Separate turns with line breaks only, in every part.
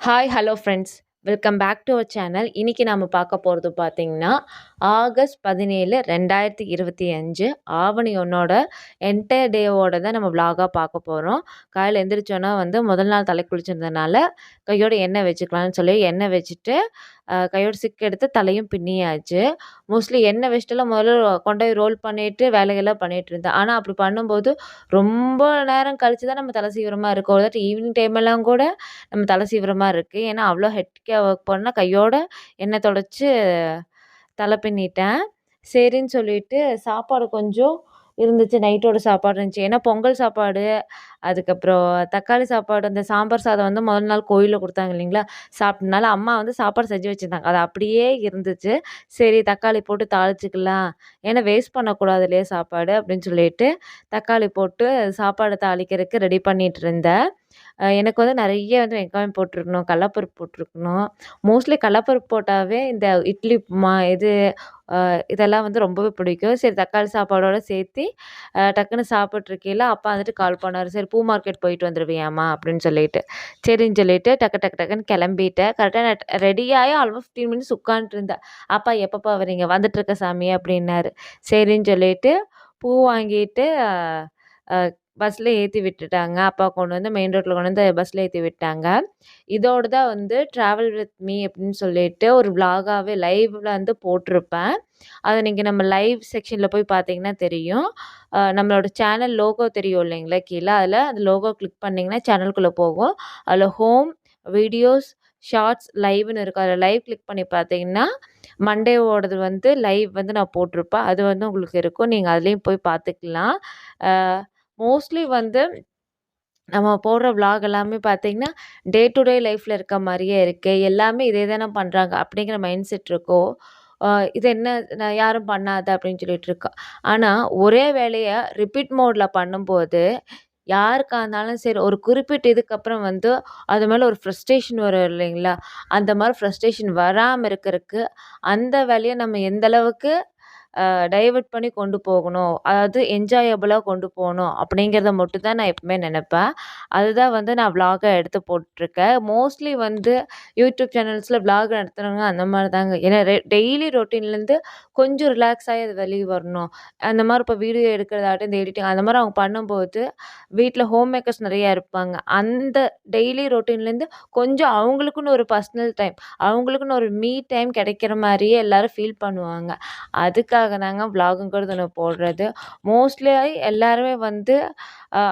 Hi hello friends, welcome back to our channel. இன்றைக்கி நாம் பார்க்க போகிறது பார்த்திங்கன்னா ஆகஸ்ட் 17 2025 ஆவணி ஒன்னோட என்டையர் டேவோட தான் நம்ம விலாகாக பார்க்க போகிறோம். காலையில் எந்திரிச்சோன்னா முதல் நாள் தலை குளிச்சிருந்ததுனால கையோட எண்ணெய் வச்சுக்கலாம்னு சொல்லி எண்ணெய் வச்சுட்டு கையோட சிக்கு எடுத்து தலையும் பின்னியாச்சு. மோஸ்ட்லி எண்ணெய் வச்சுட்டுலாம் முதல்ல கொண்டு போய் ரோல் பண்ணிவிட்டு வேலைகள்லாம் பண்ணிகிட்டு இருந்தேன். ஆனால் அப்படி பண்ணும்போது ரொம்ப நேரம் கழித்து தான் நம்ம தலை சீவிரமாக இருக்கும். ஒரு தாட்டி ஈவினிங் டைமெல்லாம் கூட நம்ம தலை சீவுற மாரி இருக்கு. ஏன்னா, அவ்வளோ ஹெக்டிக்கா ஒர்க் பண்ணா கையோட எண்ணெய் தொடச்சு தலை பின்னிட்டேன். சரின்னு சொல்லிட்டு சாப்பாடு கொஞ்சம் இருந்துச்சு. நைட்டோட சாப்பாடு இருந்துச்சு. ஏன்னா, பொங்கல் சாப்பாடு, அதுக்கப்புறம் தக்காளி சாப்பாடு, அந்த சாம்பார் சாதம் முதல் நாள் கோயில்ல குடுத்தாங்க இல்லைங்களா? சாப்பிட்டனால அம்மா சாப்பாடு செஞ்சு வச்சிருந்தாங்க. அது அப்படியே இருந்துச்சு. சரி தக்காளி போட்டு தாளிச்சுக்கலாம். ஏன்னா, வேஸ்ட் பண்ணக்கூடாது இல்லையா சாப்பாடு அப்படின்னு சொல்லிட்டு, தக்காளி போட்டு சாப்பாடு தாளிக்கிறதுக்கு ரெடி பண்ணிட்டு இருந்தேன். எனக்கு நெறைய வெங்காயம் போட்டிருக்கணும், கடலப்பருப்பு போட்டிருக்கணும். மோஸ்ட்லி கடலப்பருப்பு போட்டாவே இந்த இட்லி உப்புமா இதெல்லாம் ரொம்பவே பிடிக்கும். சரி தக்காளி சாப்பாடோட சேர்த்தி டக்குன்னு சாப்பிட்ருக்கையில அப்பா கால் பண்ணாரு. "சரி பூ மார்க்கெட் போயிட்டு வந்துருவியாம்மா?" அப்படின்னு சொல்லிட்டு. சரின்னு சொல்லிட்டு டக்கு டக்கு டக்குன்னு கிளம்பிட்டேன். கரெக்ட்டா நான் ரெடியாகி ஆல்மோஸ்ட் 15 மினிட்ஸ் உட்காந்துட்டுருந்தேன். "அப்பா எப்பப்பா வரீங்க?" "வந்துட்டுருக்கேன் சாமி" அப்படின்னாரு. சரின்னு சொல்லிட்டு பூ வாங்கிட்டு அ பஸ்ல ஏத்தி விட்டுட்டாங்க. அப்பா கொண்டு மெயின் ரோட்ல கொண்டு பஸ்ல ஏத்தி விட்டாங்க. இதோட தான் ட்ராவல் வித் மீ அப்படின்னு சொல்லிட்டு ஒரு விளாகாவே லைவ்ல போட்டிருப்பேன். அத நீங்க நம்ம லைவ் செக்ஷன்ல போய் பார்த்தீங்கன்னா தெரியும். நம்மளோட சேனல் லோகோ தெரியும் இல்லைங்களா? கீழ அதில அந்த லோகோ கிளிக் பண்ணீங்கன்னா சேனலுக்குள்ள போகும். அதில ஹோம், வீடியோஸ், ஷார்ட்ஸ், லைவ்ன்னு இருக்கும். அதில லைவ் கிளிக் பண்ணி பார்த்தீங்கன்னா, மண்டேவோடது லைவ் நான் போட்டிருப்பேன். அது உங்களுக்கு இருக்கும். நீங்க அதிலயும் போய் பார்த்துக்கலாம். அ மோஸ்ட்லி நம்ம போடுற விளாக் எல்லாமே பார்த்தீங்கன்னா, டே டு டே லைஃப்ல இருக்க மாரியே இருக்கு. எல்லாமே இதே தானே பண்றாங்க அப்படிங்கிற மைண்ட் செட் இருக்கும். அ இது என்ன நான் யாரும் பண்ணாத அப்படின்னு சொல்லிட்டு இருக்கோம். ஆனா, ஒரே வேலைய ரிப்பீட் மோட்ல பண்ணும்போது, யாருக்கா இருந்தாலும் சரி ஒரு குறிப்பிட்ட இதுக்கப்புறம் அது மேல ஒரு ஃப்ரஸ்ட்ரேஷன் வரும் இல்லைங்களா? அந்த மாரி ஃப்ரஸ்ட்ரேஷன் வராம இருக்கறக்கு, அந்த வேலைய நம்ம எந்த அளவுக்கு டைவர்ட் பண்ணி கொண்டு போகணும். அதாவது என்ஜாயபிளா கொண்டு போணும் அப்படிங்கிறத மட்டும் தான் நான் எப்பவுமே நெனைப்பேன். அதுதான் நான் விளாகா எடுத்து போட்டுருக்கேன். மோஸ்ட்லி யூடியூப் சேனல்ஸ்ல விளாக் நடத்துறவங்க அந்த மாரி தாங்க. ஏன்னா டெய்லி ரொட்டீன்லேருந்து கொஞ்சம் ரிலாக்ஸ் ஆயி அது வெளிய வரணும். அந்த மாரி இப்போ வீடியோ எடுக்கிறதாகட்டும், இந்த எடிட்டிங் அந்த மாரி அவங்க பண்ணும்போது, வீட்ல ஹோம் மேக்கர்ஸ் நெறையா இருப்பாங்க. அந்த டெய்லி ரொட்டீன்லேருந்து கொஞ்சம் அவங்களுக்குன்னு ஒரு பர்சனல் டைம், அவங்களுக்குன்னு ஒரு மீ டைம் கிடைக்கிற மாரியே எல்லாரும் ஃபீல் பண்ணுவாங்க. அதுக்காக தாங்க விளாகுங்கிறது ஒண்ணு போடுறது. மோஸ்ட்லி எல்லாருமே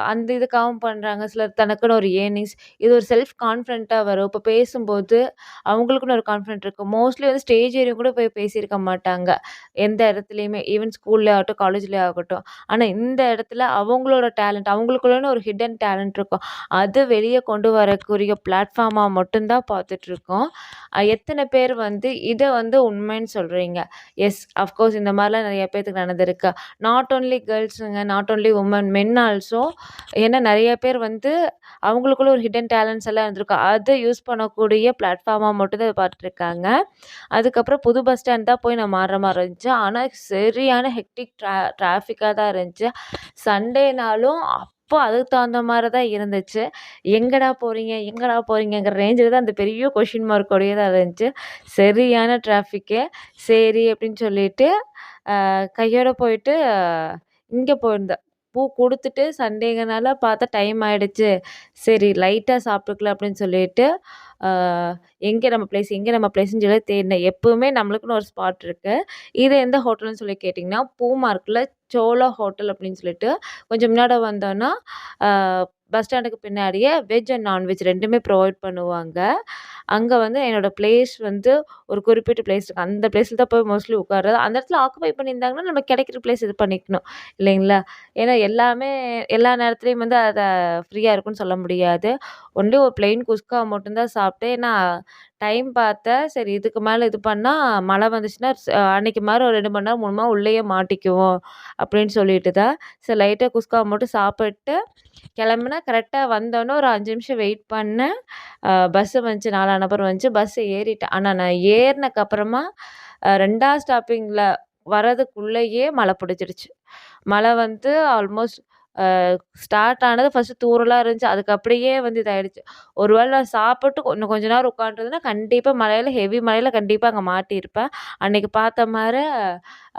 அந்த இதுக்காகவும் பண்றாங்க. சிலர் தனக்குன்னு ஒரு ஏர்னிங்ஸ் இது ஒரு செல்ஃப் கான்ஃபிடென்ட்டா வரும். இப்போ பேசும்போது அவங்களுக்குன்னு ஒரு கான்ஃபிடென்ட் இருக்கும். மோஸ்ட்லி ஸ்டேஜ் ஏறியும் கூட போய் பேசியிருக்க மாட்டாங்க. எந்த இடத்துலயுமே ஈவன் ஸ்கூல்ல ஆகட்டும், காலேஜ்லயே ஆகட்டும். ஆனா இந்த இடத்துல அவங்களோட டேலண்ட் அவங்களுக்குள்ளன்னு ஒரு ஹிடன் டேலண்ட் இருக்கும். அது வெளிய கொண்டு வரக்கூடிய பிளாட்ஃபார்மா மட்டும் தான் பார்த்துட்ருக்கோம். எத்தன பேர் இத உண்மைன்னு சொல்றீங்க? எஸ், அஃப்கோர்ஸ் இந்த மாரிலாம் நெறைய பேத்துக்கு நடந்திருக்கு. நாட் ஒன்லி கேர்ள்ஸுங்க, not only woman, men also. ஏன்னா நெறைய பேர் அவங்களுக்குள்ள ஒரு ஹிடன் டேலண்ட்ஸ் எல்லாம் இருந்திருக்கும். அத யூஸ் பண்ணக்கூடிய பிளாட்ஃபார்மா மட்டும் தான் பார்த்துருக்காங்க. அதுக்கப்புறம் புது பஸ் ஸ்டாண்ட் தான் போய் நான் மாறுற மாரி இருந்துச்சு. ஆனா சரியான ஹெக்டிக் டிராஃபிக்கா தான் இருந்துச்சு. சண்டேனாலும் அப்போ அதுக்கு தகுந்த மாரி தான் இருந்துச்சு. எங்கடா போறீங்க? எங்கடா போறீங்கங்கிற ரேஞ்சில தான் அந்த பெரிய கொஸ்டின் மார்க்கோடயே தான் இருந்துச்சு. சரியான டிராஃபிக்கு. சரி அப்படின்னு சொல்லிட்டு கையோட போயிட்டு இங்க போயிருந்தேன். பூ குடுத்துட்டு சண்டேங்கிறனால பார்த்தா டைம் ஆயிடுச்சு. சரி லைட்டா சாப்பிட்டுக்கலாம் அப்படின்னு சொல்லிட்டு, ஆ எங்கே நம்ம பிளேஸ்ன்னு சொல்லி தேடினேன். எப்பவுமே நம்மளுக்குன்னு ஒரு ஸ்பாட் இருக்கு. இது எந்த ஹோட்டல்ன்னு சொல்லி கேட்டிங்கன்னா, பூமார்க்ல சோலா ஹோட்டல் அப்படின்னு சொல்லிட்டு கொஞ்சம் முன்னாடி வந்தோன்னா, ஆ பஸ் ஸ்டாண்டுக்கு பின்னாடியே வெஜ் அண்ட் நான்வெஜ் 2மே ப்ரொவைட் பண்ணுவாங்க. அங்க என்னோட பிளேஸ் ஒரு குறிப்பிட்ட பிளேஸ் இருக்கு. அந்த பிளேஸ்ல தான் போய் மோஸ்ட்லி உட்கார்றது. அந்த இடத்துல ஆக்குபை பண்ணியிருந்தாங்கன்னா, நம்ம கிடைக்கிற பிளேஸ் இது பண்ணிக்கணும் இல்லைங்களா? ஏன்னா எல்லாமே எல்லா நேரத்துலயும் அத ஃப்ரீயா இருக்குன்னு சொல்ல முடியாது. ஒன்லி ஒரு பிளெயின் குஸ்கா மட்டும் தான் சாப்பிட்டேன். ஏன்னா டைம் பார்த்தேன். சரி இதுக்கு மேல இது பண்ணா மழை வந்துச்சுன்னா, அன்னைக்கு மாரி ஒரு 2 மணி நேரம், 3 மணி நேரம் உள்ளேயே மாட்டிக்குவோம் அப்படின்னு சொல்லிட்டு தான், சரி லைட்டா குஸ்கா மட்டும் சாப்பிட்டு கிளம்புனேன். கரெக்ட்டா வந்தோனே ஒரு 5 நிமிஷம் வெயிட் பண்ணேன். பஸ்ஸு வந்துச்சு 4ஆம் நம்பர் வந்துச்சு. பஸ் ஏறிட்டேன். ஆனா நான் ஏறுனக்கு அப்புறமா 2வது ஸ்டாப்பிங்ல வரதுக்குள்ளயே மழை புடிச்சிருச்சு. மழை ஆல்மோஸ்ட் ஸ்டார்ட் ஆனது ஃபர்ஸ்ட்டு தூறலா இருந்துச்சு. அதுக்கு அப்படியே வந்து இதாயிடுச்சு. ஒரு வேள நான் சாப்பிட்டு இன்னும் கொஞ்ச நேரம் உட்காந்துருந்தேன்னா, கண்டிப்பா மழையில ஹெவி மழையில கண்டிப்பா அங்க மாட்டியிருப்பேன். அன்னைக்கு பார்த்த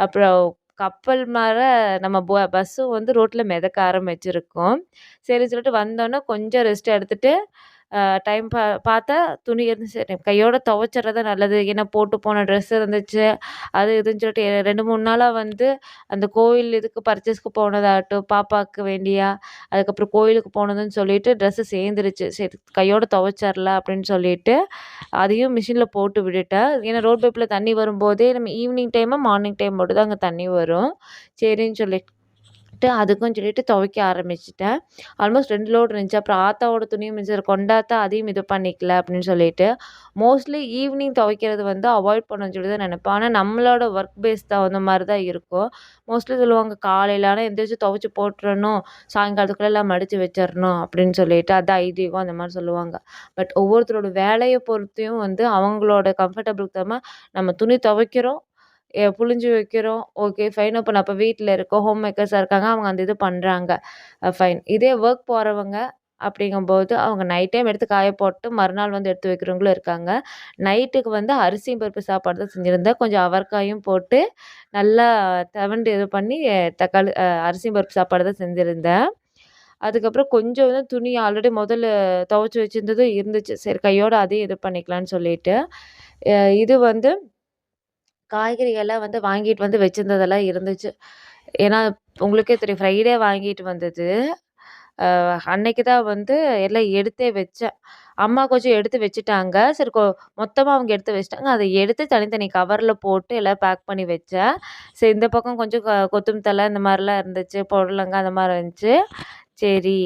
அப்புறம் கப்பல் மார நம்ம பஸ்ஸும் வந்து ரோட்ல மிதக்க ஆரம்பிச்சிருக்கும். சரின்னு சொல்லிட்டு வந்தோனே கொஞ்சம் ரெஸ்ட் எடுத்துட்டு டைம் பார்த்தா துணி இருந்துச்சு. சரி கையோட துவைச்சிறது நல்லது. ஏன்னா போட்டு போன ட்ரெஸ் இருந்துச்சு. அது இதுன்னு சொல்லிட்டு 2, 3 நாளா வந்து அந்த கோவில் இதுக்கு பர்ச்சேஸ்க்கு போனதாகட்டும், பாப்பாக்கு வேண்டியா, அதுக்கப்புறம் கோயிலுக்கு போனதுன்னு சொல்லிட்டு ட்ரெஸ்ஸு சேர்ந்துருச்சு. சரி கையோட துவைச்சிரலாம் அப்படின்னு சொல்லிட்டு, அதையும் மிஷின்ல போட்டு விட்டுட்டேன். ஏன்னா ரோட் பைப்ல தண்ணி வரும்போதே நம்ம ஈவினிங் டைமு, மார்னிங் டைம் மட்டும் தான் அங்க தண்ணி வரும். சரின்னு சொல்லிட்டு அதுக்கும் சொல்லிட்டு துவைக்க ஆரம்பிச்சுட்டேன். ஆல்மோஸ்ட் 2 லோடு இருந்துச்சு. அப்புறம் ஆத்தாவோட துணியும் மிச்சம் கொண்டாத்தா அதையும் இது பண்ணிக்கல அப்படின்னு சொல்லிட்டு, மோஸ்ட்லி ஈவினிங் துவைக்கிறது வந்து அவாய்ட் பண்ணணும்னு சொல்லி தான் நினைப்பேன். ஆனா நம்மளோட ஒர்க் பேஸ் தகுந்த மாரி தான் இருக்கும். மோஸ்ட்லி சொல்லுவாங்க காலையில ஆனா எந்திரிச்சு துவைச்சு போட்டுறணும், சாயங்காலத்துக்குள்ள எல்லாம் மடிச்சு வச்சிரணும் அப்படின்னு சொல்லிட்டு, அதான் ஐதீகம் அந்த மாரி சொல்லுவாங்க. பட் ஒவ்வொருத்தரோட வேலைய பொறுத்தியும் வந்து அவங்களோட கம்ஃபர்டபுளுக்கு தகுந்த மாரி நம்ம துணி துவைக்கிறோம், புழிஞ்சு வைக்கிறோம். Okay fine. அப்ப நம்ம வீட்ல இருக்கோம். ஹோம் மேக்கர்ஸா இருக்காங்க. அவங்க அந்த இது பண்றாங்க. ஃபைன். இதே ஒர்க் போறவங்க அப்படிங்கும்போது, அவங்க நைட் டைம் எடுத்து காய போட்டு மறுநாள் வந்து எடுத்து வைக்கிறவங்களும் இருக்காங்க. நைட்டுக்கு வந்து அரிசியும் பருப்பு சாப்பாடு தான் செஞ்சிருந்தேன். கொஞ்சம் அவரைக்காயும் போட்டு நல்லா துவண்டு இது பண்ணி தக்காளி அரிசியும் பருப்பு சாப்பாடு தான் செஞ்சிருந்தேன். அதுக்கப்புறம் கொஞ்சம் வந்து துணி ஆல்ரெடி முதல்ல துவைச்சு வச்சிருந்தது இருந்துச்சு. சரி கையோட அதையும் இது பண்ணிக்கலான்னு சொல்லிட்டு, இது வந்து காய்கறிகள்லாம் வந்து வாங்கிட்டு வந்து வச்சிருந்ததெல்லாம் இருந்துச்சு. ஏன்னா, உங்களுக்கே தெரியும் ஃப்ரைடே வாங்கிட்டு வந்தது. அன்னைக்கு தான் வந்து எல்லாம் எடுத்தே வச்சேன். அம்மா கொஞ்சம் எடுத்து வச்சுட்டாங்க. சரி மொத்தமா அவங்க எடுத்து வச்சுட்டாங்க. அத எடுத்து தனித்தனி கவர்ல போட்டு எல்லாம் பேக் பண்ணி வச்சேன். சரி இந்த பக்கம் கொஞ்சம் கொத்தமல்லி தழை இந்த மாரிலாம் இருந்துச்சு. புடலங்காய் அந்த மாரி இருந்துச்சு. சரி.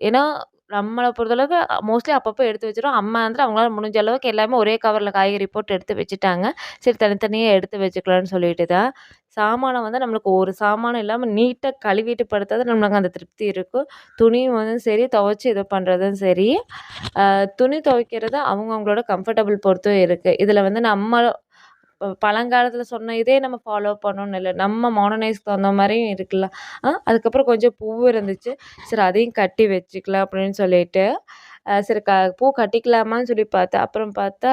ஏன்னா, நம்மள பொறுத்தளவுக்கு மோஸ்ட்லி அப்பப்போ எடுத்து வச்சுருவோம். அம்மா வந்து அவங்களால முடிஞ்ச அளவுக்கு எல்லாமே ஒரே கவர்ல காய்கறி போட்டு எடுத்து வச்சுட்டாங்க. சரி தனித்தனியா எடுத்து வச்சுக்கலான்னு சொல்லிட்டு தான். சாமானம் வந்து நம்மளுக்கு ஒரு சாமானம் இல்லாம நீட்டா கழுவிட்டு படுத்தா தான் நம்மளுக்கு அந்த திருப்தி இருக்கும். துணியும் வந்து சரி, துவைச்சு இது பண்ணுறதும் சரி, துணி துவைக்கிறது அவங்கவங்களோட கம்ஃபர்டபுள் பொறுத்தும் இருக்கு. இதில வந்து நம்ம பழங்காலத்தில சொன்ன இதே நம்ம ஃபாலோ பண்ணணும்னு இல்ல. நம்ம மாடர்னைஸ்க்கு தகுந்த மாரியும் இருக்கலாம். அதுக்கப்புறம் கொஞ்சம் பூ இருந்துச்சு. சரி அதையும் கட்டி வச்சுக்கலாம் அப்படின்னு சொல்லிட்டு, சரி பூ கட்டிக்கலாமான்னு சொல்லி பார்த்தேன். அப்புறம் பார்த்தா,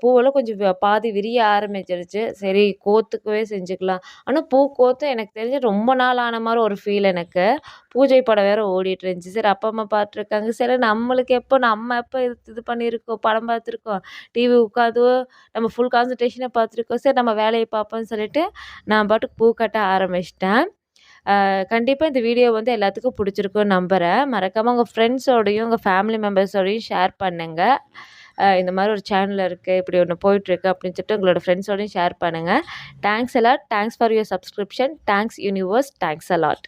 பூவெல்லாம் கொஞ்சம் பாதி விரிய ஆரம்பிச்சிருச்சு. சரி கோத்துக்கவே செஞ்சுக்கலாம். ஆனா பூ கோத்து எனக்கு தெரிஞ்சு ரொம்ப நாள் ஆன மாரி ஒரு ஃபீல் எனக்கு. பூஜை படம் வேற ஓடிட்டு இருந்துச்சு. சரி அப்பா, அம்மா பார்த்துருக்காங்க. சரி நம்மளுக்கு எப்போ நம்ம எப்போ இது இது பண்ணியிருக்கோம், படம் பார்த்துருக்கோம். டிவி உட்காந்து நம்ம ஃபுல் கான்சன்ட்ரேஷனா பார்த்துருக்கோம். சரி நம்ம வேலைய பார்ப்போம்ன்னு சொல்லிட்டு, நான் பாட்டுக்கு பூ கட்ட ஆரம்பிச்சுட்டேன். கண்டிப்பா இந்த வீடியோ வந்து எல்லாத்துக்கும் பிடிச்சிருக்கும்னு நம்புறேன். மறக்காம உங்க ஃப்ரெண்ட்ஸோடையும், உங்க ஃபேமிலி மெம்பர்ஸோடையும் ஷேர் பண்ணுங்க. இந்த மாரி ஒரு சேனல் இருக்கு. இப்படி ஒண்ணு போயிட்டுருக்கு அப்படின்னு சொல்லிட்டு உங்களோட ஃப்ரெண்ட்ஸோடையும் ஷேர் பண்ணுங்க. Thanks a lot. Thanks for your subscription. Thanks universe. Thanks a lot.